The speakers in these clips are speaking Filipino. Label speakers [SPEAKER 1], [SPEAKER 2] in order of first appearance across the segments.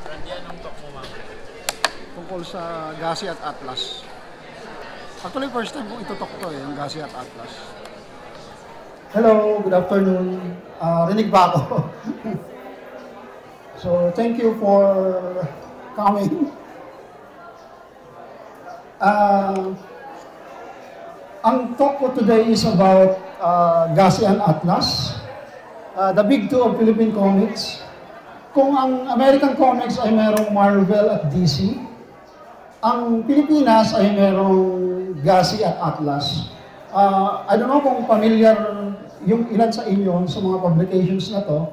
[SPEAKER 1] Randy, anong talk mo, ma'am?
[SPEAKER 2] Tungkol sa Gasi at Atlas. Actually, first time kong itutok to yung Gasi at Atlas. Hello, good afternoon. Rinig ba ako? So, thank you for coming. Ang talk ko today is about Gasi and Atlas, the big two of Philippine comics. Kung ang American comics ay merong Marvel at DC, ang Pilipinas ay merong Gasi at Atlas. I don't know kung familiar yung ilan sa inyo sa mga publications na to,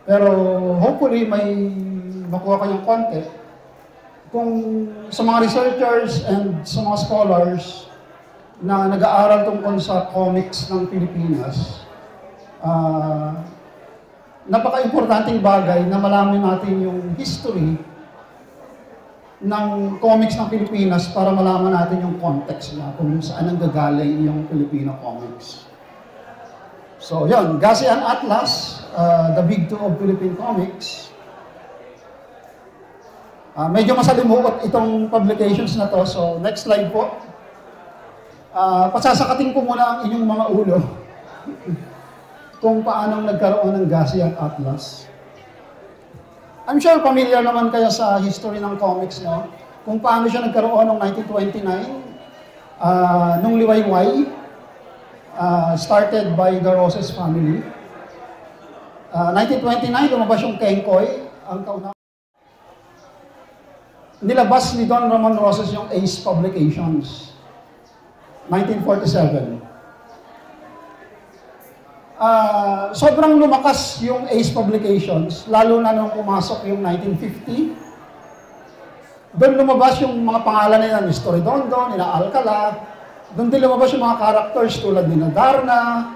[SPEAKER 2] pero hopefully may makuha kayong konti. Kung sa mga researchers and sa mga scholars na nag-aaral tungkol sa comics ng Pilipinas, napaka-importanting bagay na malaman natin yung history ng comics ng Pilipinas para malaman natin yung context na kung saan ang gagaling yung Filipino comics. So, yun, Gasi and Atlas, the big two of Philippine comics. Medyo masalimuot itong publications na to, so next slide po. Pasasakatin ko muna ang inyong mga ulo kung paano nagkaroon ng Gasi at Atlas. I'm sure familiar naman kayo sa history ng comics, no? Kung paano siya nagkaroon noong 1929, nung Liwayway, started by the Roses family. 1929, lumabas yung Kengkoy, ang kauna. Nilabas ni Don Ramon Roses yung Ace Publications, 1947. Sobrang lumakas yung Ace Publications, lalo na nung pumasok yung 1950. Doon lumabas yung mga pangalan nila ni Storedondo, nila Alcala. Doon din lumabas yung mga characters tulad ni Darna.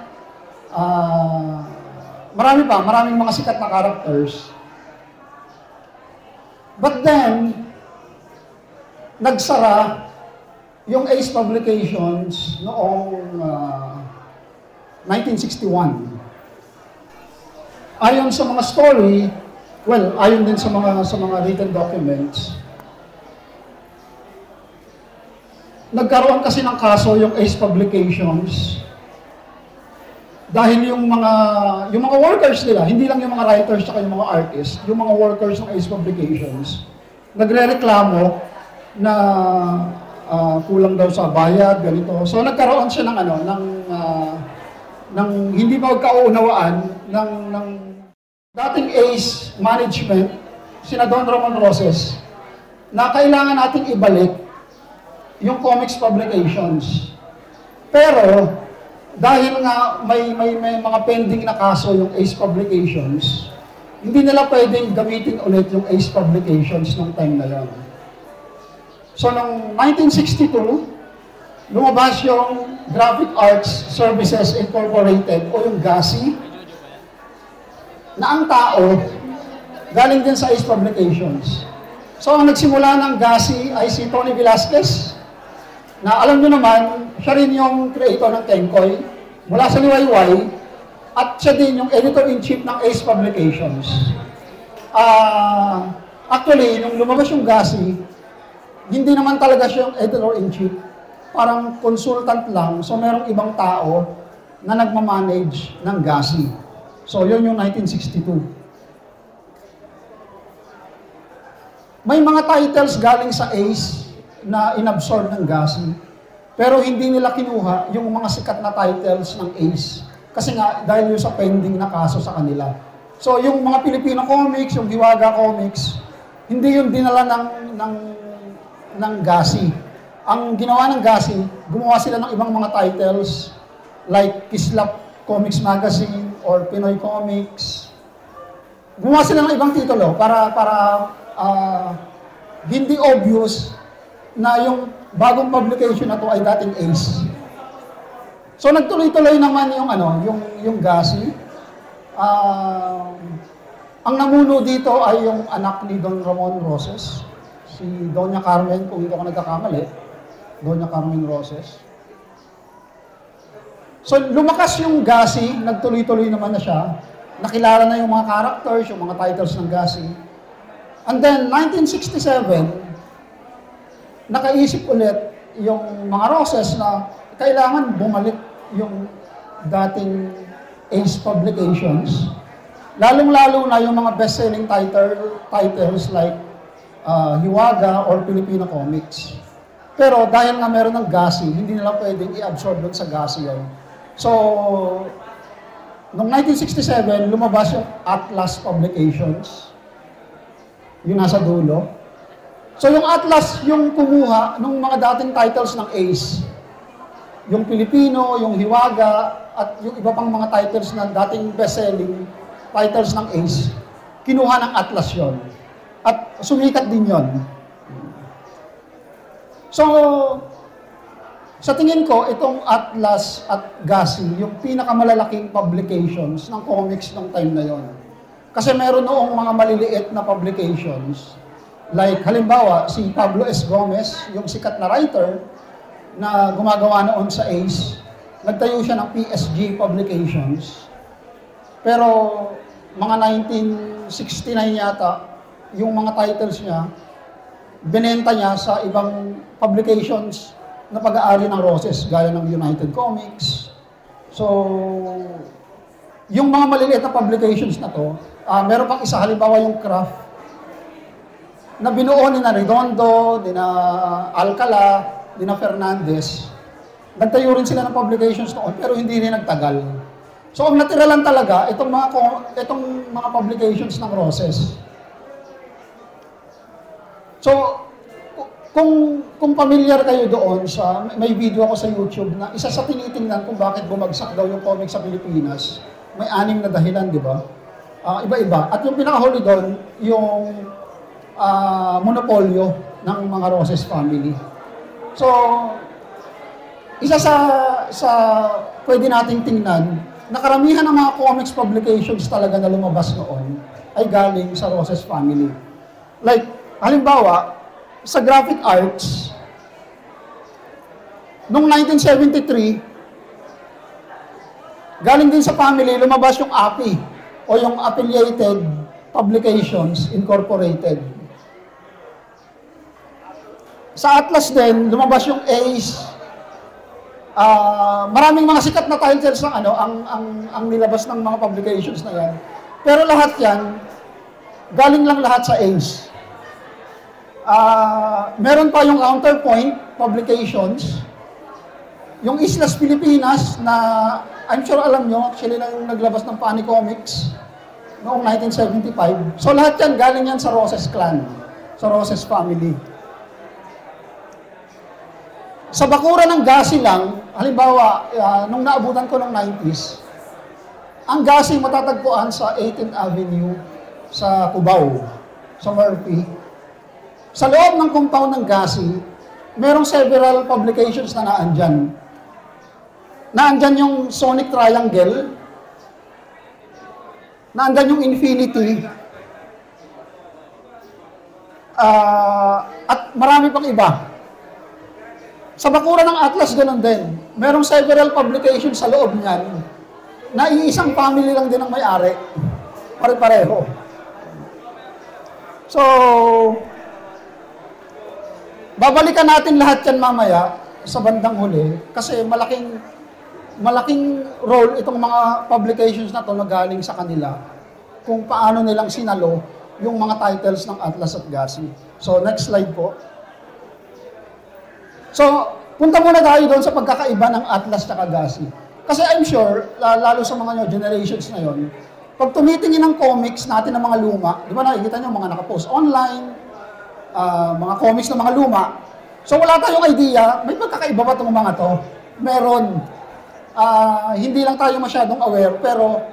[SPEAKER 2] Maraming mga sikat na characters. But then, nagsara yung Ace Publications noong 1961. Ayon sa mga story, well, ayon din sa mga written documents, nagkaroon kasi ng kaso yung Ace Publications dahil yung mga workers nila, hindi lang yung mga writers at yung mga artists, yung mga workers ng Ace Publications, nagrereklamo na kulang daw sa bayad, ganito. So nagkaroon siya ng hindi magkaunawaan ng dating Ace management, sina Don Ramon Roses, na kailangan nating ibalik yung comics publications. Pero dahil nga may mga pending na kaso yung Ace Publications, hindi nila pwedeng gamitin ulit yung Ace Publications nung time na yun. So noong 1962, lumabas yung Graphic Arts Services Incorporated o yung GASI, na ang tao galing din sa Ace Publications. So ang nagsimula ng GASI ay si Tony Velasquez, na alam nyo naman, siya rin yung creator ng Kengkoy mula sa Liwayway, at siya din yung editor-in-chief ng Ace Publications. Actually, nung lumabas yung GASI, hindi naman talaga siya yung editor-in-chief, parang consultant lang, so merong ibang tao na nagmamanage ng GASI. So, yun yung 1962. May mga titles galing sa Ace na inabsorb ng GASI, pero hindi nila kinuha yung mga sikat na titles ng Ace. Kasi nga, dahil yung sa pending na kaso sa kanila. So, yung mga Filipino comics, yung Hiwaga comics, hindi yung dinala ng GASI. Ang ginawa ng GASI, gumawa sila ng ibang mga titles like Kislap Comics Magazine or Pinoy Comics. Gumawa sila ng ibang titulo para hindi obvious na yung bagong publication na to ay dating Ace. So nagtuloy-tuloy naman yung GASI. Ang namuno dito ay yung anak ni Don Ramon Roses, si Doña Carmen, kung hindi ako nagkakamali. Doña Carmen Roses. So, lumakas yung GASI, nagtuloy-tuloy naman na siya. Nakilala na yung mga characters, yung mga titles ng GASI. And then, 1967, nakaisip ulit yung mga Roses na kailangan bumalik yung dating Ace Publications. Lalong-lalo na yung mga best-selling titles like Hiwaga or Filipino Comics. Pero dahil nga meron ng GASI, hindi nila pwedeng i-absorb doon sa GASI yun. So, noong 1967, lumabas yung Atlas Publications. Yung nasa dulo. So, yung Atlas, yung kumuha ng mga dating titles ng Ace. Yung Filipino, yung Hiwaga, at yung iba pang mga titles na dating best-selling titles ng Ace, kinuha ng Atlas yon. At sumikat din yon. So, sa tingin ko, itong Atlas at GASI, yung pinakamalalaking publications ng comics ng time na yon. Kasi meron noong mga maliliit na publications, like halimbawa, si Pablo S. Gomez, yung sikat na writer, na gumagawa noon sa Ace, nagtayo siya ng PSG Publications. Pero mga 1969 yata, yung mga titles niya, binenta niya sa ibang publications na pag-aari ng Roses, gaya ng United Comics. So, yung mga maliliit na publications na to, meron pang isa, halimbawa yung Craft, na binuo ni na Redondo, ni na Alcala, ni na Fernandez. Nagtayo rin sila ng publications noon, pero hindi rin nagtagal. So, ang natira lang talaga, itong mga publications ng Roses. So, kung familiar kayo doon sa, may video ako sa YouTube na isa sa tinitingnan kung bakit bumagsak daw yung comics sa Pilipinas. May 6 na dahilan, di ba? Iba-iba. At yung pinakahuli doon, yung monopolyo ng mga Roses family. So, isa sa pwede nating tingnan, na karamihan ng mga comics publications talaga na lumabas noon ay galing sa Roses family. Like, halimbawa, sa graphic arts, noong 1973, galing din sa family, lumabas yung API, o yung Affiliated Publications Incorporated. Sa Atlas din, lumabas yung Ace. Maraming mga sikat na titles ng ang nilabas ng mga publications na yan. Pero lahat yan, galing lang lahat sa Ace. Meron pa yung Counterpoint Publications, yung Islas Pilipinas na I'm sure alam nyo, actually lang naglabas ng Funny Comics noong 1975. So lahat yan, galing yan sa Roses clan, sa Roses family. Sa bakura ng GASI lang, halimbawa, nung naabutan ko ng 90s, ang GASI matatagpuan sa 18th Avenue sa Cubao, sa Murphy. Sa loob ng compound ng GASI, merong several publications na naandyan. Naandyan yung Sonic Triangle, naandyan yung Infinity, at marami pang iba. Sa bakura ng Atlas, ganun din. Merong several publications sa loob niyan na iisang family lang din ang may-ari. Pare-pareho. So, babalikan natin lahat yan mamaya sa bandang huli kasi malaking role itong mga publications na to na galing sa kanila kung paano nilang sinalo yung mga titles ng Atlas at GASI. So, next slide po. So, punta muna tayo doon sa pagkakaiba ng Atlas at GASI. Kasi I'm sure, lalo sa mga generations na yon, pag tumitingin ng comics natin ng mga luma, di ba nakikita nyo mga nakapost online, mga comics ng mga luma. So wala tayong idea, may pagkakaiba ba itong mga to? Meron. Hindi lang tayo masyadong aware, pero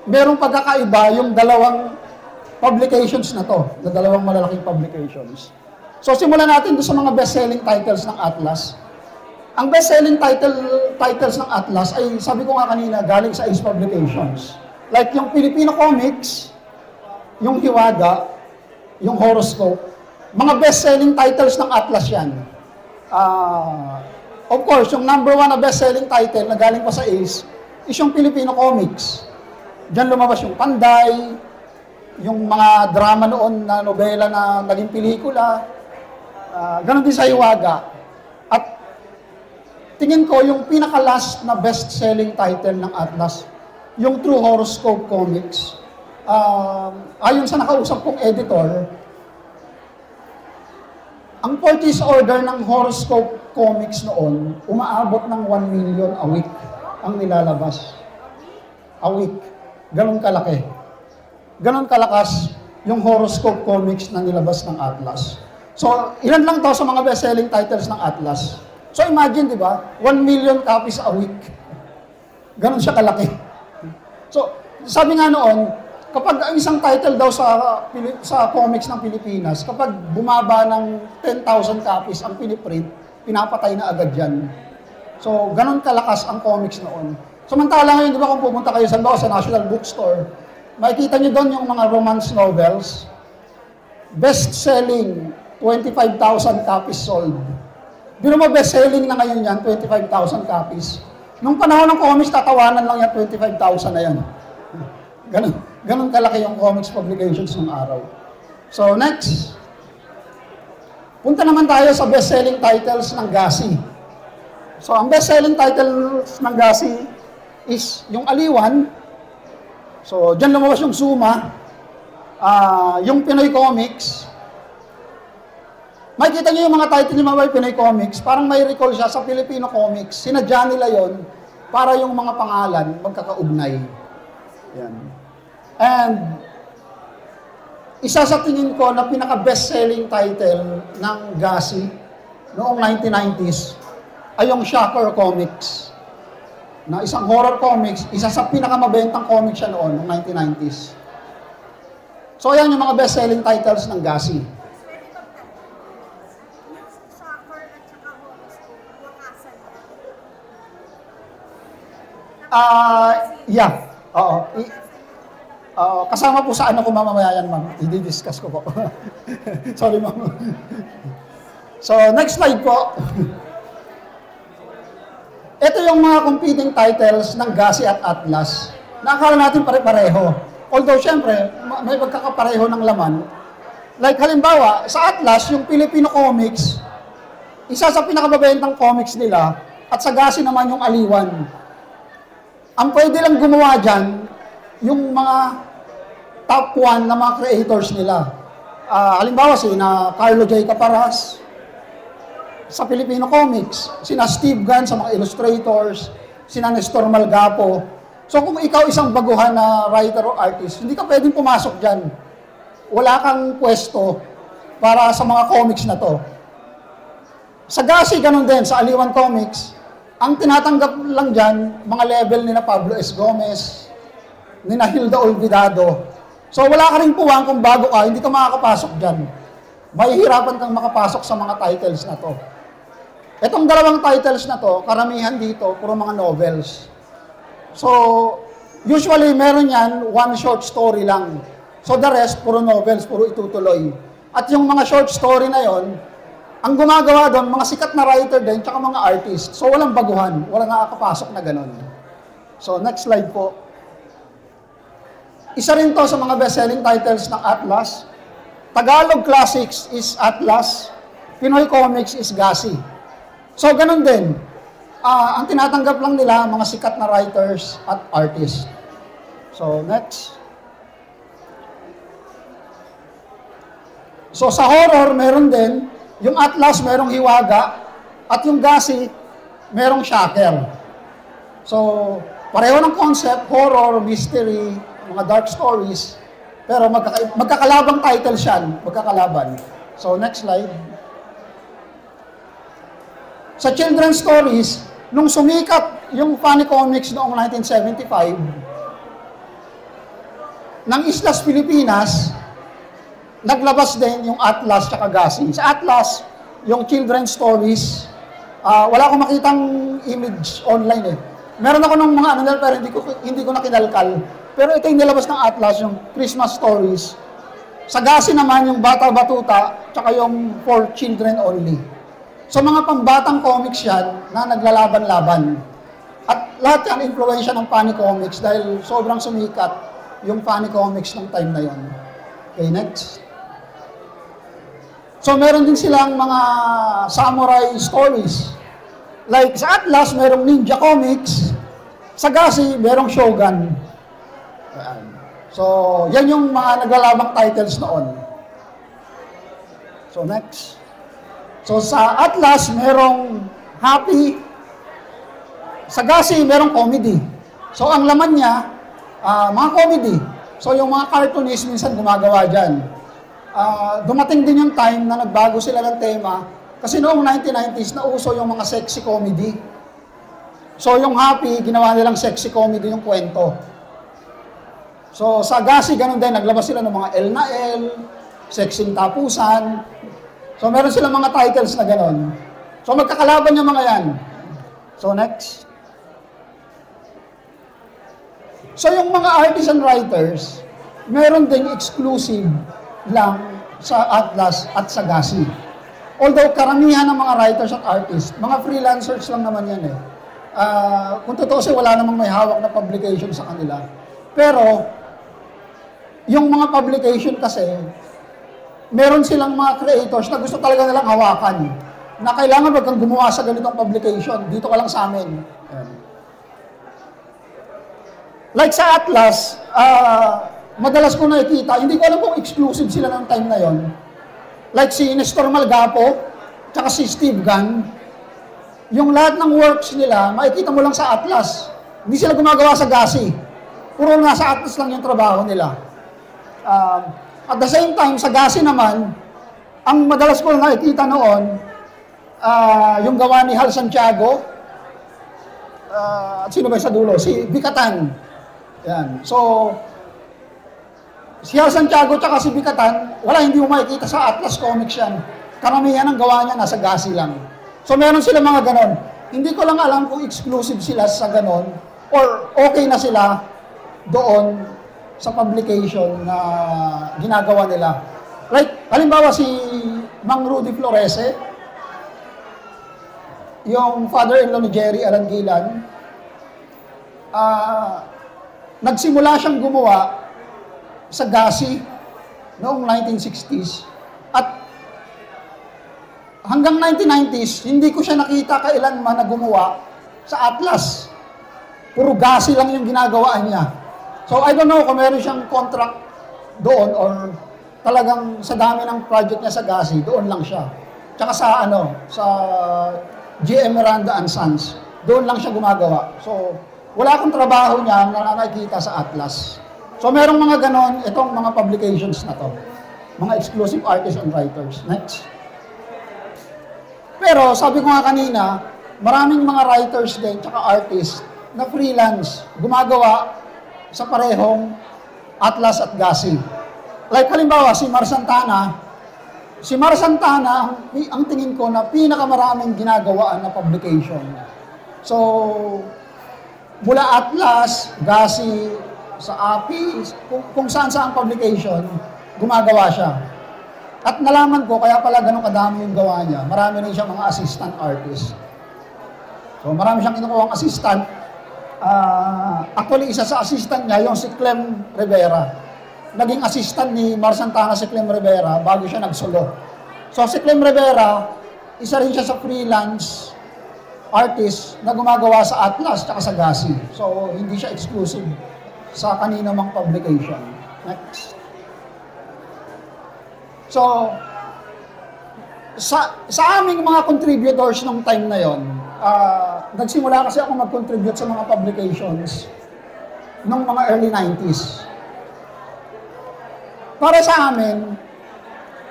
[SPEAKER 2] merong pagkakaiba yung dalawang publications na to, na dalawang malalaking publications. So simulan natin doon sa mga best-selling titles ng Atlas. Ang best-selling titles ng Atlas ay, sabi ko nga kanina, galing sa Ace Publications. Like yung Filipino Comics, yung Hiwaga, yung Horoscope, mga best-selling titles ng Atlas yan. Of course, yung number 1 na best-selling title na galing pa sa Ace is yung Filipino Comics. Diyan lumabas yung Panday, yung mga drama noon na nobela na naging pelikula, ganon din sa Hiwaga. At tingin ko, yung pinaka-last na best-selling title ng Atlas, yung True Horoscope Comics. Ayon sa nakausap kong editor, ang purchase order ng Horoscope Comics noon, umaabot ng 1 million a week ang nilalabas. A week. Ganon kalaki. Ganon kalakas yung Horoscope Comics na nilabas ng Atlas. So, ilan lang to sa mga best-selling titles ng Atlas. So, imagine, di ba? 1 million copies a week. Ganon siya kalaki. So, sabi nga noon, kapag ang isang title daw sa comics ng Pilipinas, kapag bumaba ng 10,000 copies ang piniprint, pinapatay na agad yan. So, ganun kalakas ang comics noon. Samantala ngayon, di ba kung pumunta kayo sa National Bookstore, makikita nyo doon yung mga romance novels, best-selling, 25,000 copies sold. Bino mo best-selling na ngayon yan, 25,000 copies. Nung panahon ng comics, tatawanan lang yan, 25,000 na yan. Ganun kalaki yung comics publications ng araw. So, next. Punta naman tayo sa best-selling titles ng Gasi. So, ang best-selling titles ng Gasi is yung Aliwan. So, dyan lumabas yung Suma. Yung Pinoy Comics. Makikita niyo yung mga title ni mga Pinoy Comics, parang may recall siya sa Filipino Comics. Sinadya nila yon para yung mga pangalan magkakaugnay. Yan. And isa sa tingin ko na pinaka-best-selling title ng Gasi noong 1990s ay yung Shocker Comics. Na isang horror comics, isa sa pinakamabentang comics siya noon, noong 1990s. So, ayan yung mga best-selling titles ng Gasi. Yeah. Oo. Kasama po sa ano ko mamamaya yan, ma'am. I-discuss ko po. Sorry, ma'am. So, next slide po. Ito yung mga competing titles ng Gasi at Atlas. Nakakala natin pare-pareho. Although, syempre, may magkakapareho ng laman. Like, halimbawa, sa Atlas, yung Filipino Comics, isa sa pinakamabentang comics nila, at sa Gasi naman yung Aliwan. Ang pwede lang gumawa dyan, yung mga top 1 na mga creators nila. Halimbawa, sina Carlo J. Caparas sa Filipino Comics, sina Steve Gunn sa mga illustrators, sina Nestor Malgapo. So kung ikaw isang baguhan na writer or artist, hindi ka pwedeng pumasok dyan. Wala kang pwesto para sa mga comics na to. Sa Gasi, ganun din, sa Aliwan Comics, ang tinatanggap lang dyan, mga level ni na Pablo S. Gomez, ni na Hilda Olvidado. So wala ka rin puwang kung bago ka, hindi ka makakapasok dyan. Mahihirapan kang makapasok sa mga titles na to. Itong dalawang titles na to, karamihan dito, puro mga novels. So, usually meron yan, one short story lang. So the rest, puro novels, puro itutuloy. At yung mga short story na yon, ang gumagawa doon, mga sikat na writer din, tsaka mga artist. So, walang baguhan. Walang nakakapasok na ganun. So, next slide po. Isa rin to sa mga best-selling titles ng Atlas. Tagalog Classics is Atlas. Pinoy Comics is Gasi. So, ganun din. Ang tinatanggap lang nila, mga sikat na writers at artists. So, next. So, sa horror, meron din. Yung Atlas, merong Hiwaga, at yung Gasi, merong Shocker. So, pareho ng concept, horror, mystery, mga dark stories, pero magkakalabang title siya, magkakalaban. So, next slide. Sa children's stories, nung sumikat yung funny comics noong 1975, ng Islas Pilipinas, naglabas din yung Atlas at Gasi. Sa Atlas, yung children's stories, wala akong makitang image online eh. Meron ako ng mga ano nila, pero hindi ko na kinalkal. Pero ito yung nilabas ng Atlas, yung Christmas stories. Sa Gasi naman, yung Bata Batuta, tsaka yung for children only. So mga pambatang comics yan na naglalaban-laban. At lahat yan, influensya ng funny comics dahil sobrang sumikat yung funny comics ng time na yon. Okay, next. So, meron din silang mga samurai stories. Like sa Atlas, merong Ninja Comics. Sa Gasi, merong Shogun. Ayan. So, yan yung mga naglalabang titles noon. So, next. So, sa Atlas, merong happy. Sa Gasi, merong comedy. So, ang laman niya, mga comedy. So, yung mga cartoonist minsan gumagawa dyan. Dumating din yung time na nagbago sila ng tema. Kasi noong 1990s, nauso yung mga sexy comedy. So, yung happy, ginawa nilang sexy comedy yung kwento. So, sa Gasi, ganun din. Naglabas sila ng mga L na L, sexing tapusan. So, meron silang mga titles na ganun. So, magkakalaban yung mga yan. So, next. So, yung mga artists and writers, meron ding exclusive lang sa Atlas at sa Gasi. Although, karamihan ng mga writers at artists, mga freelancers lang naman yan eh. Kung totoo siya, wala namang may hawak na publication sa kanila. Pero, yung mga publication kasi, meron silang mga creators na gusto talaga nilang hawakan. Na kailangan wag kang gumawa sa ganitong publication. Dito ka lang sa amin. Like sa Atlas, madalas ko nakikita, hindi ko alam kung exclusive sila ng time na yon. Like si Nestor Malgapo, tsaka si Steve Gunn, yung lahat ng works nila, makikita mo lang sa Atlas. Hindi sila gumagawa sa Gasi. Puro nasa Atlas lang yung trabaho nila. At the same time, sa Gasi naman, ang madalas ko nakikita noon, yung gawa ni Hal Santiago, at sino ba sa dulo? Si Bicatan. Yan. So, si Hal Santiago tsaka si Bicatan, hindi mo makikita sa Atlas Comics yan. Karamihan ang gawa niya nasa Gasi lang. So, meron sila mga ganon. Hindi ko lang alam kung exclusive sila sa ganon or okay na sila doon sa publication na ginagawa nila. Like, halimbawa si Mang Rudy Florese, yung father-in-law ni Jerry Aranguilan, nagsimula siyang gumawa sa Gasi noong 1960s. At hanggang 1990s, hindi ko siya nakita kailanman na gumawa sa Atlas. Puro Gasi lang yung ginagawaan niya. So, I don't know kung meron siyang contract doon or talagang sa dami ng project niya sa Gasi, doon lang siya. Tsaka sa sa GM Miranda and Sons, doon lang siya gumagawa. So, wala akong trabaho niya na nakikita sa Atlas. So, merong mga ganon, itong mga publications na to. Mga exclusive artists and writers. Next. Pero, sabi ko nga kanina, maraming mga writers din, tsaka artists, na freelance, gumagawa sa parehong Atlas at Gasi. Like halimbawa, si Mar Santana, ang tingin ko na pinakamaraming ginagawaan na publication. So, mula Atlas, Gasi, sa API, kung saan-saan publication, gumagawa siya. At nalaman ko, kaya pala ganun kadami yung gawa niya. Marami rin siya mga assistant artist. So, marami siyang kinukuha ang assistant. Actually, isa sa assistant niya, yung si Clem Rivera. Naging assistant ni Mar Santana si Clem Rivera bago siya nagsolo. So, si Clem Rivera, isa rin siya sa freelance artist na gumagawa sa Atlas at sa Gasi. So, hindi siya exclusive sa kanino mang publication. Next. So, sa aming mga contributors nung time na yon, nagsimula kasi ako mag-contribute sa mga publications nung mga early 90s. Para sa amin,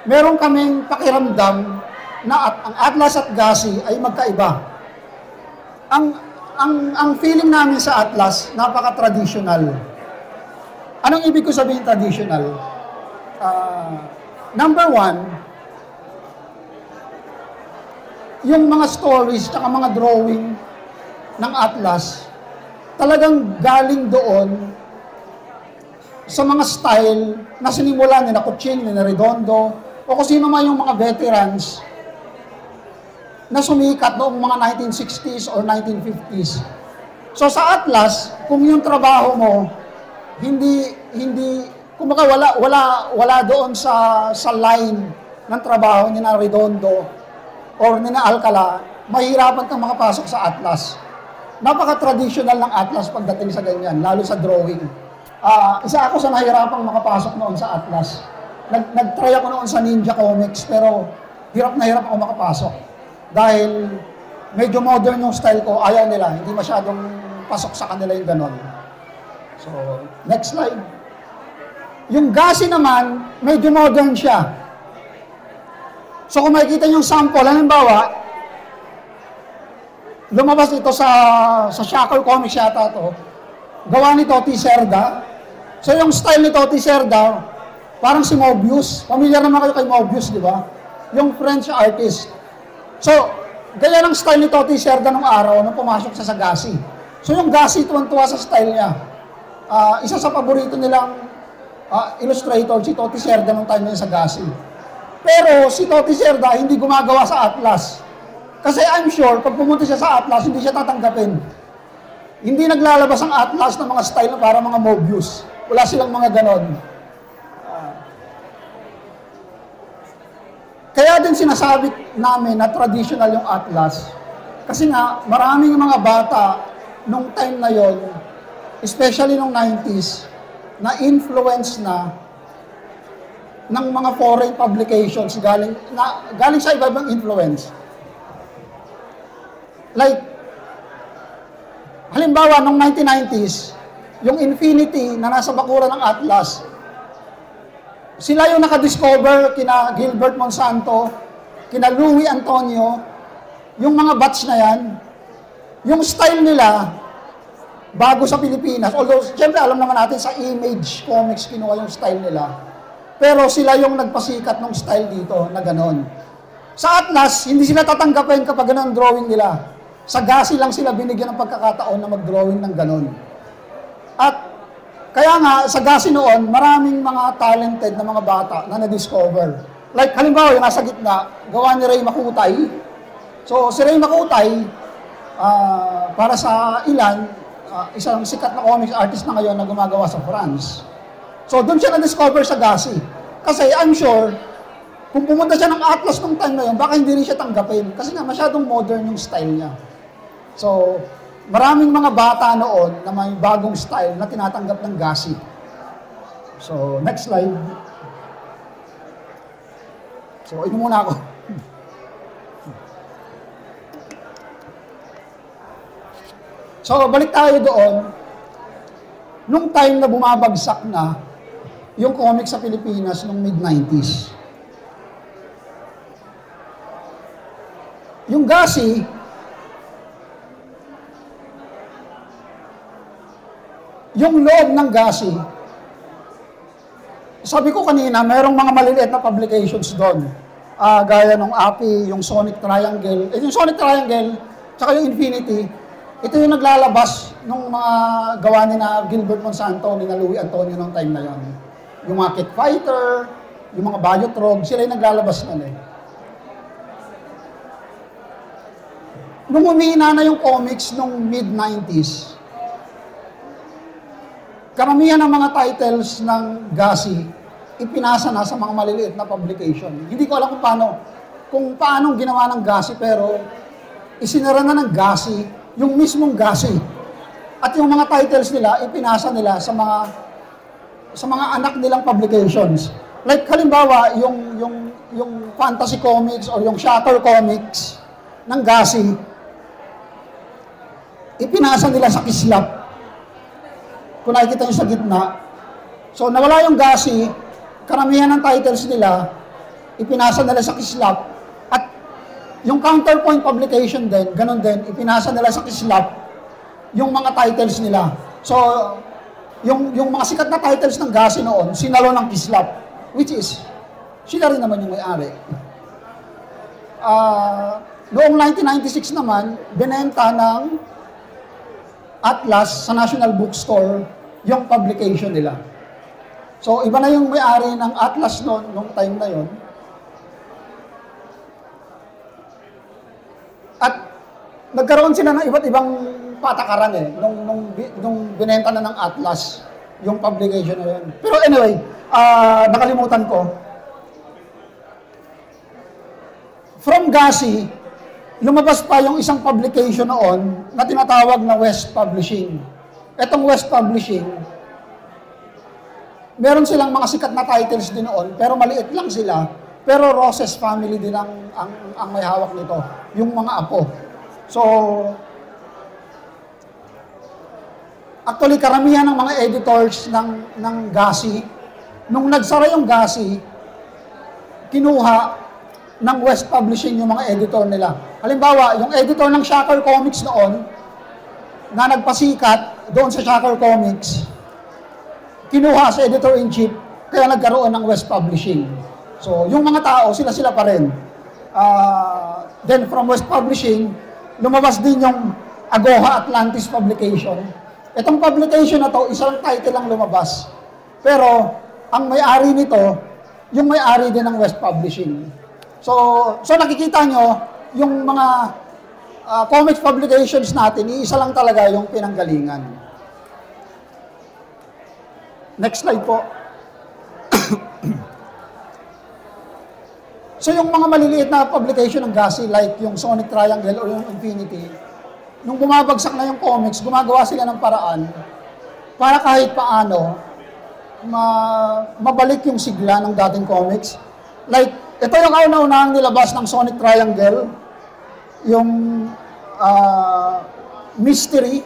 [SPEAKER 2] meron kaming pakiramdam na ang Atlas at Gasi ay magkaiba. Ang feeling namin sa Atlas, napaka-traditional. Anong ibig ko sabihin traditional? Number one, yung mga stories at mga drawing ng Atlas, talagang galing doon sa mga style na sinimula ni Kuching, ni Redondo, o kung sino man yung mga veterans na sumikat noong mga 1960s or 1950s. So sa Atlas, kung yung trabaho mo, kumbaga wala doon sa line ng trabaho ni na Redondo or ni na Alcala, mahirapan kang makapasok sa Atlas. Napaka-traditional ng Atlas pagdating sa ganyan, lalo sa drawing. Isa ako sa nahirapang makapasok noon sa Atlas. Nag-try ako noon sa Ninja Comics, pero hirap na hirap ako makapasok. Dahil medyo modern yung style ko, ayaw nila, hindi masyadong pasok sa kanila yung ganon. So, next slide. Yung Gasi naman, medyo modern siya. So kung makikita yung sample, halimbawa, lumabas ito sa Shackle Comics yata to, gawa ni Toti Cerda. So yung style ni Toti Cerda, parang si Mobius. Familiar naman kayo kay Mobius, di ba? Yung French artist. So, ganyan ang style ni Toti Cerda nung araw nung pumasok sa Gasi. So yung Gasi, tuwan-tuwa sa style niya. Isa sa paborito nilang illustrator, si Toti Cerda nung time niya sa Gasi. Pero si Toti Cerda hindi gumagawa sa Atlas. Kasi I'm sure, pag pumunta siya sa Atlas, hindi siya tatanggapin. Hindi naglalabas ang Atlas ng mga style na para mga Mobius. Wala silang mga ganon. Kaya din sinasabi namin na traditional yung Atlas. Kasi nga, maraming mga bata nung time na yon, especially nung 90s, na influence na ng mga foreign publications galing sa iba-ibang influence. Like, halimbawa, noong 1990s, yung Infinity na nasa bakuran ng Atlas, sila yung nakadiscover kina Gilbert Monsanto, kina Louis Antonio, yung mga batch na yan, yung style nila, bago sa Pilipinas. Although, siyempre, alam naman natin sa Image Comics kinuha yung style nila. Pero sila yung nagpasikat ng style dito na ganon. Sa Atlas, hindi sila tatanggapin kapag ganon drawing nila. Sa Gasi lang sila binigyan ng pagkakataon na mag-drawing ng ganon. At kaya nga, sa Gasi noon, maraming mga talented na mga bata na na-discover. Like, halimbawa, yung nasa gitna, gawa ni Ray Makutay. So, si Ray Makutay, para sa ilan, isang sikat na comics artist na ngayon na gumagawa sa France. So, doon siya na-discover sa Gasi. Kasi, I'm sure, kung pumunta siya ng Atlas nung time na yun, baka hindi rin siya tanggapin. Kasi nga, masyadong modern yung style niya. So, maraming mga bata noon na may bagong style na tinatanggap ng Gasi. So, next slide. So, ito muna ako. So, balik tayo doon. Nung time na bumabagsak na yung comic sa Pilipinas nung mid-90s. Yung Gasi, yung loob ng Gasi, sabi ko kanina, mayroong mga maliliit na publications doon. Gaya ng API, yung Sonic Triangle. Yung Sonic Triangle, tsaka yung Infinity, ito yung naglalabas ng mga gawa ni na Gilbert Monsanto, ni na Louis Antonio noong time na yon. Yung mga Kit Fighter, yung mga Biotrog, sila yung naglalabas na eh. Nung humina na yung comics nung mid-90s, karamihan ng mga titles ng Gasi, ipinasa na sa mga maliliit na publication. Hindi ko alam kung paano ginawa ng Gasi, pero isinara na ng Gasi yung mismong Gasi. At yung mga titles nila, ipinasa nila sa mga anak nilang publications. Like halimbawa, yung Fantasy Comics or yung Shatter Comics ng Gasi, ipinasa nila sa Kislap. Kung nakikita nyo sa gitna. So, nawala yung Gasi, karamihan ng titles nila, ipinasa nila sa Kislap. At yung Counterpoint Publication din, ganun din, ipinasa nila sa Kislap yung mga titles nila. So, yung mga sikat na titles ng Gasi noon, sinalo ng Kislap, which is, sila rin naman yung may-ari. Noong 1996 naman, binenta ng Atlas sa National Bookstore yung publication nila. So, iba na yung may-ari ng Atlas noon, nung time na yon. At nagkaroon sila ng iba't ibang patakaran nung binenta na ng Atlas yung publication na yun. Pero anyway, nakalimutan ko. From GASI, lumabas pa yung isang publication noon na tinatawag na West Publishing. Etong West Publishing, meron silang mga sikat na titles din noon, pero maliit lang sila. Pero Roses family din ang may hawak nito, yung mga apo. So, actually, karamihan ng mga editors ng GASI, nung nagsara yung GASI, kinuha ng West Publishing yung mga editor nila. Halimbawa, yung editor ng Shocker Comics noon, na nagpasikat doon sa Shocker Comics, kinuha sa editor-in-chief, kaya nagkaroon ng West Publishing. So, yung mga tao, sila-sila pa rin. Then, from West Publishing, lumabas din yung Agoha Atlantis Publication. Itong publication na to, isang title lang lumabas. Pero, ang may-ari nito, yung may-ari din ng West Publishing. So nakikita nyo, yung mga comics publications natin, iisa lang talaga yung pinanggalingan. Next slide po. So yung mga maliliit na publication ng GASI, like yung Sonic Triangle or yung Infinity, nung bumabagsak na yung comics, gumagawa sila ng paraan para kahit paano mabalik yung sigla ng dating comics. Like, ito yung kauna-unahang nilabas ng Sonic Triangle, yung Mystery.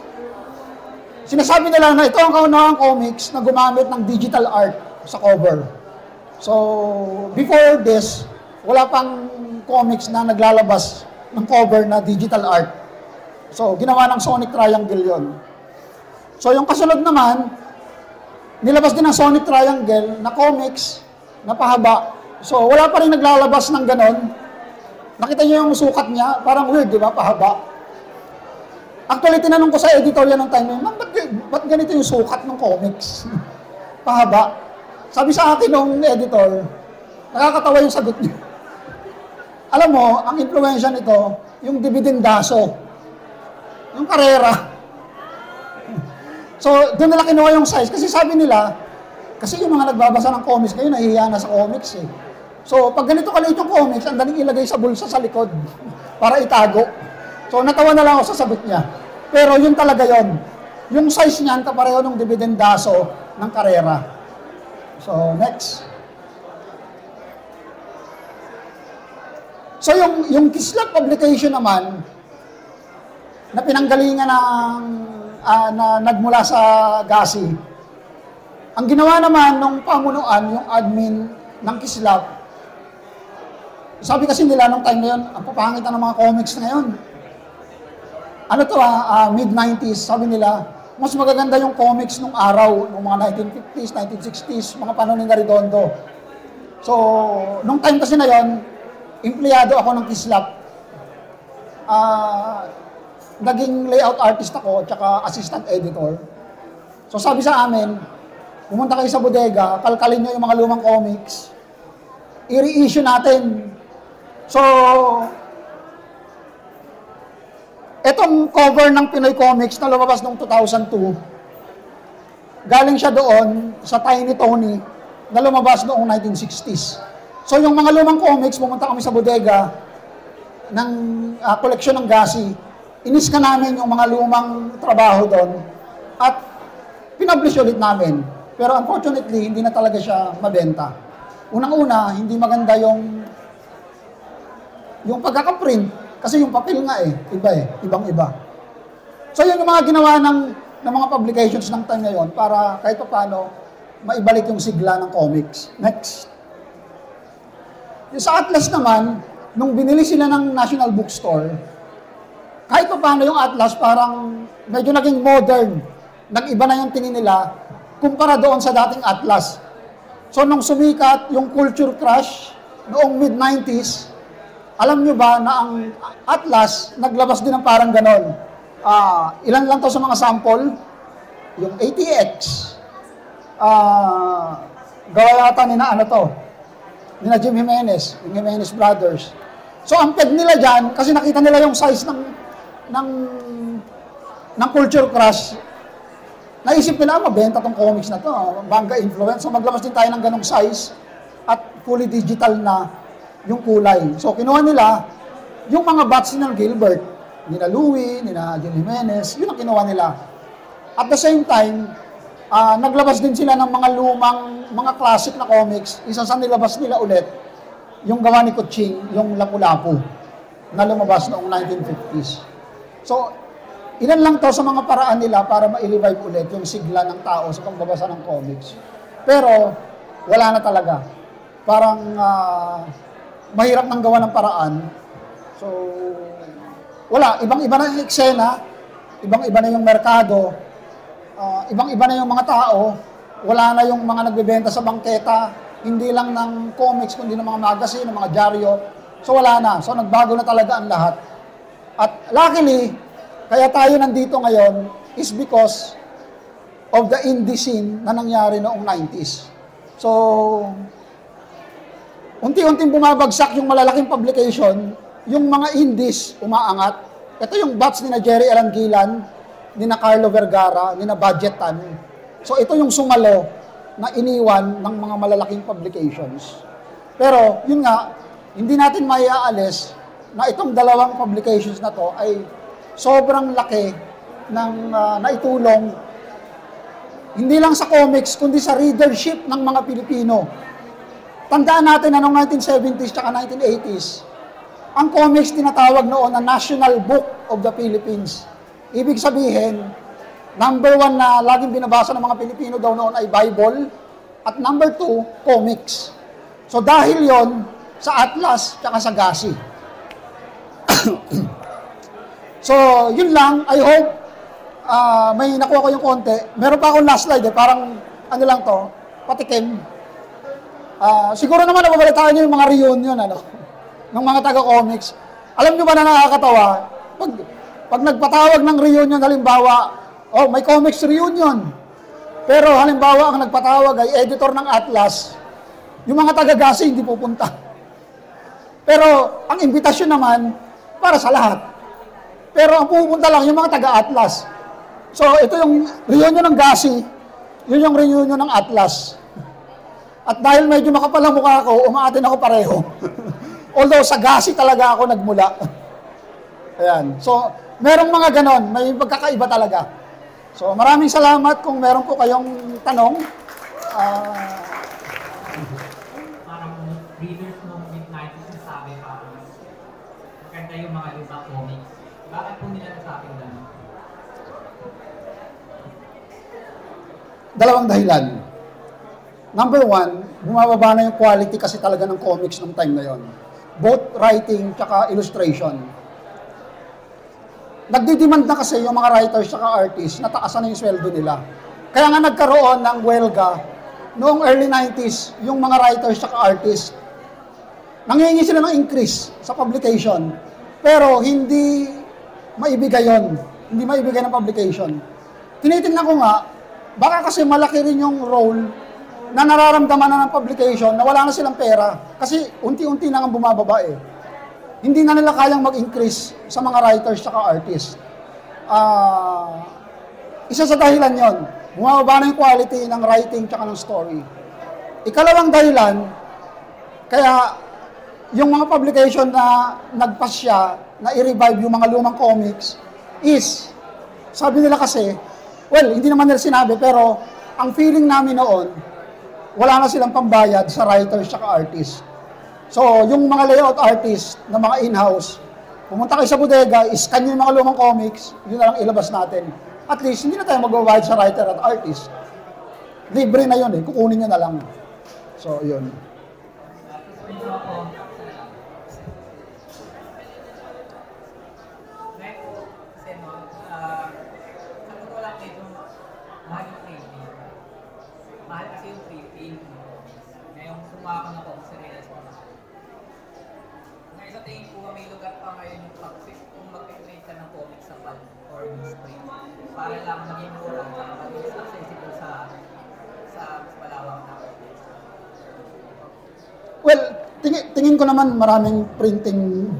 [SPEAKER 2] Sinasabi nila na ito ang kauna-unahang comics na gumamit ng digital art sa cover. So, before this, wala pang comics na naglalabas ng cover na digital art. So, ginawa ng Sonic Triangle yon. So, yung kasunod naman, nilabas din ng Sonic Triangle na comics na pahaba. So, wala pa rin naglalabas ng ganon. Nakita niyo yung sukat niya, parang weird, di ba? Pahaba. Actually, tinanong ko sa editorial ng time, ma'am, ba't ganito yung sukat ng comics? Pahaba. Sabi sa akin ng editor, nakakatawa yung sagot niya. Alam mo, ang impluensya nito, yung dividendaso, yung karera. So, doon nila kinuha yung size. Kasi sabi nila, kasi yung mga nagbabasa ng comics ngayon, nahihiya na sa comics eh. So, pag ganito kaliit yung comics, ang daling ilagay sa bulsa sa likod para itago. So, natawa na lang ako sa sagot niya. Pero yun talaga yon. Yung size niyan, kapareho ng dividendaso ng karera. So, next. So, yung Kislap publication naman, na pinanggalingan ng na nagmula sa GASI, ang ginawa naman nung pamunuan, yung admin ng Kislap, sabi kasi nila nung time na yun, ang papangit ng mga comics na ngayon. Ano to mid-90s, sabi nila, mas magaganda yung comics nung araw, nung mga 1950s, 1960s, mga panahon ni Redondo. So, nung time kasi na yun, empleyado ako ng Kislap. Naging layout artist ako, tsaka assistant editor. So, sabi sa amin, pumunta kayo sa bodega, kalkalin nyo yung mga lumang comics, i-reissue natin. So, etong cover ng Pinoy Comics na lumabas noong 2002, galing siya doon sa Tiny Tony na lumabas noong 1960s. So, yung mga lumang comics, pumunta kami sa bodega ng koleksyon ng GASI, iniska namin yung mga lumang trabaho doon at pinublish ulit namin. Pero unfortunately, hindi na talaga siya mabenta. Unang-una, hindi maganda yung pagkakaprint. Kasi yung papel nga ibang-iba. So yun yung mga ginawa ng mga publications ng time ngayon para kahit paano maibalik yung sigla ng comics. Next. Yung sa Atlas naman, nung binili sila ng National Bookstore, kahit paano yung Atlas parang medyo naging modern. Nag-iba na yung tingin nila kumpara doon sa dating Atlas. So nung sumikat yung culture crush noong mid-90s, alam nyo ba na ang Atlas naglabas din ng parang ganon? Ilan lang to sa mga sample? Yung ATX. Gawa yata nina nina Jim Jimenez, yung Jimenez Brothers. So ang peg nila dyan, kasi nakita nila yung size ng culture crush, naisip nila, mabenta tong comics na to, manga influence. So maglabas din tayo ng ganong size at fully digital na yung kulay. So kinuha nila yung mga batch ni Gilbert, nina Louie, nina Jun Jimenez, yun ang kinuha nila. At the same time, naglabas din sila ng mga lumang, mga classic na comics. Isa sa nilabas nila ulit, yung gawa ni Kuching, yung Lapu-Lapu, na lumabas noong 1950s. So, ilan lang to sa mga paraan nila para ma-revive ulit yung sigla ng tao sa pagbabasa ng comics. Pero, wala na talaga. Parang mahirap nang gawa ng paraan. So, wala. Ibang-iba na yung eksena, ibang-iba na yung merkado, ibang-iba na yung mga tao, wala na yung mga nagbebenta sa bangketa, hindi lang ng comics, kundi ng mga magazine, ng mga dyaryo. So, wala na. So, nagbago na talaga ang lahat. At luckily, kaya tayo nandito ngayon is because of the indie scene na nangyari noong 90s. So, unti-unting bumabagsak yung malalaking publication, yung mga indies umaangat. Ito yung batch ni na Jerry Alangilan, ni na Carlo Vergara, ni na Budgetan. So, ito yung sumalo na iniwan ng mga malalaking publications. Pero, yun nga, hindi natin maiaalis na itong dalawang publications na to ay sobrang laki ng naitulong hindi lang sa comics, kundi sa readership ng mga Pilipino. Tandaan natin na noong 1970s at 1980s, ang comics tinatawag noon na National Book of the Philippines. Ibig sabihin, number 1 na laging binabasa ng mga Pilipino daw noon ay Bible, at number 2, comics. So dahil yon sa Atlas at sa Gasi. So, yun lang. I hope may nakuha ko yung konti. Meron pa akong last slide parang ano lang to, patikim. Siguro naman nababalitaan nyo yung mga reunion, ng mga taga-comics. Alam nyo ba na nakakatawa? Pag nagpatawag ng reunion, halimbawa, may comics reunion. Pero halimbawa, ang nagpatawag ay editor ng Atlas. Yung mga taga-Gasi hindi pupunta. Pero ang imbitasyon naman, para sa lahat. Pero ang pupunta lang yung mga taga-Atlas. So, ito yung reunion ng Gasi, yun yung reunion ng Atlas. At dahil medyo makapal ang mukha ko, umaatin ako pareho. Although sa Gasi talaga ako nagmula. Ayan. So, merong mga ganon, may pagkakaiba talaga. So, maraming salamat kung meron po kayong tanong.
[SPEAKER 1] Parang readers noong mid-90s nasabi parang maganda yung mga lumang comics. Bakit po nila nasabing gano'n?
[SPEAKER 2] Dalawang dahilan. Number 1, bumababa na yung quality kasi talaga ng comics ng time na yon. Both writing tsaka illustration. Nagdidemand na kasi yung mga writers tsaka artists na taasan na yung sweldo nila. Kaya nga nagkaroon ng welga noong early 90s yung mga writers tsaka artists. Nangihingi sila ng increase sa publication. Pero hindi maibigay yon. Hindi maibigay ng publication. Tinitingnan ko nga, baka kasi malaki rin yung role na nararamdaman na ng publication na wala na silang pera. Kasi unti-unti na nga bumababa eh. Hindi na nila kayang mag-increase sa mga writers at artists. Isa sa dahilan yon, bumababa na yung quality ng writing at ng story. Ikalawang dahilan, kaya yung mga publication na nagpasya na i-revive yung mga lumang comics is, sabi nila kasi, well, hindi naman nila sinabi, pero ang feeling namin noon, wala na silang pambayad sa writers at artists. So, yung mga layout artists na mga in-house, pumunta kayo sa bodega, iscan nyo yung mga lumang comics, yun na lang ilabas natin. At least, hindi na tayo magbabayad sa writer at artist. Libre na yun kukunin nyo na lang. So, yun.
[SPEAKER 1] Mahal kasi yung printing. Ngayong sumuha ko na po sa realize ko na. Ngayon sa tingin ko, may lugar pa ngayon yung kung mag-print ka ng comics sa pulp or newsprint. Para lang maging mura na maging accessible sa mas malawak na audience.
[SPEAKER 2] Well, tingin ko naman maraming printing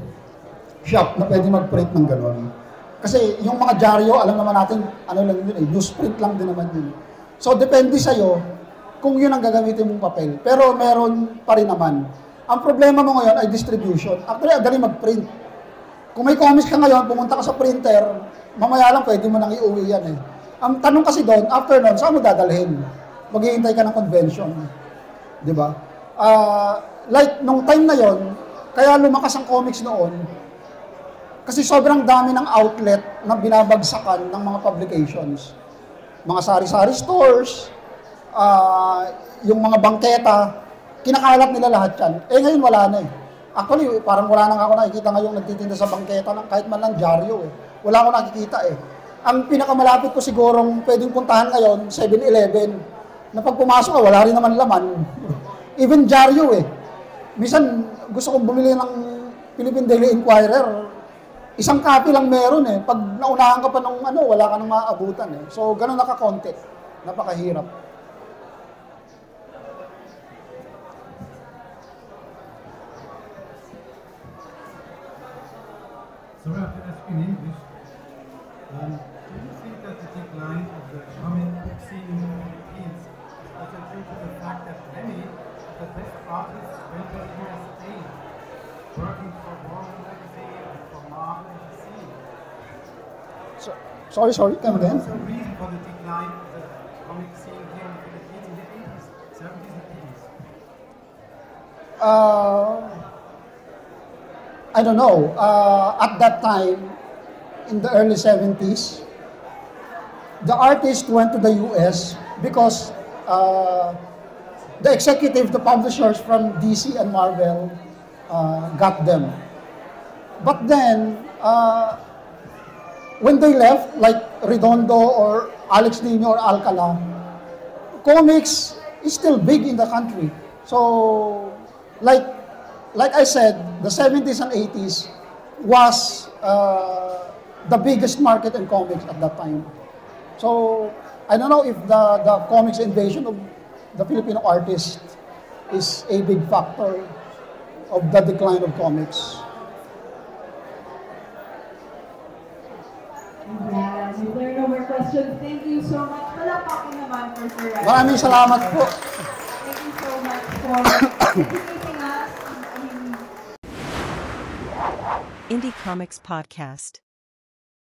[SPEAKER 2] shop na pwede mag-print ng gano'n. Kasi yung mga dyaryo, alam naman natin, ano lang yun newsprint lang din naman yun. So, depende sa'yo kung yun ang gagamitin mong papel. Pero meron pa rin naman. Ang problema mo ngayon ay distribution. Actually, ang galing mag-print. Kung may comics ka ngayon, pumunta ka sa printer, mamaya lang pwede mo nang iuwi yan eh. Ang tanong kasi doon, after nun, saan mo dadalhin? Maghihintay ka ng convention. Di ba? Like, nung time na yon, kaya lumakas ang comics noon, kasi sobrang dami ng outlet na binabagsakan ng mga publications. Mga sari-sari stores, yung mga bangketa, kinakalat nila lahat yan. Eh ngayon wala na eh. Actually, parang wala nang ako nakikita ngayong nagtitinda sa bangketa ng kahit man lang dyaryo eh. Wala akong nakikita eh. Ang pinakamalapit ko sigurong pwedeng puntahan ngayon, 7-Eleven, na pag pumasok ka, wala rin naman laman. Even dyaryo eh. Minsan, gusto kong bumili ng Philippine Daily Inquirer, isang copy lang meron eh. Pag naunahan ka pa ng wala ka nang maaabutan eh. So, ganun nakakonti. Napakahirap.
[SPEAKER 3] Sorry, I have to ask you in English. Do you think that the decline of the comic book scene in the Philippines is also due to the fact that many of the best artists went to the USA, working for Marvel Magazine and for Marvel and DC?
[SPEAKER 2] Sorry, come again?
[SPEAKER 3] What's the reason for the decline of the comic scene here in the Philippines in the 80s, 70s and 80s?
[SPEAKER 2] I don't know. At that time, in the early 70s, the artist went to the US because the executive, the publishers from DC and Marvel got them. But then, when they left, like Redondo or Alex Nino or Alcala, comics is still big in the country. So, like I said, the 70s and 80s was the biggest market in comics at that time. So, I don't know if the comics invasion of the Filipino artist is a big factor of the decline of comics.
[SPEAKER 4] Yeah, if there are no more questions, thank you so much. Palakpakin naman for Sir Ryan.
[SPEAKER 2] Maraming salamat po.
[SPEAKER 4] Thank you so much for educating us.
[SPEAKER 5] Indie Comics Podcast.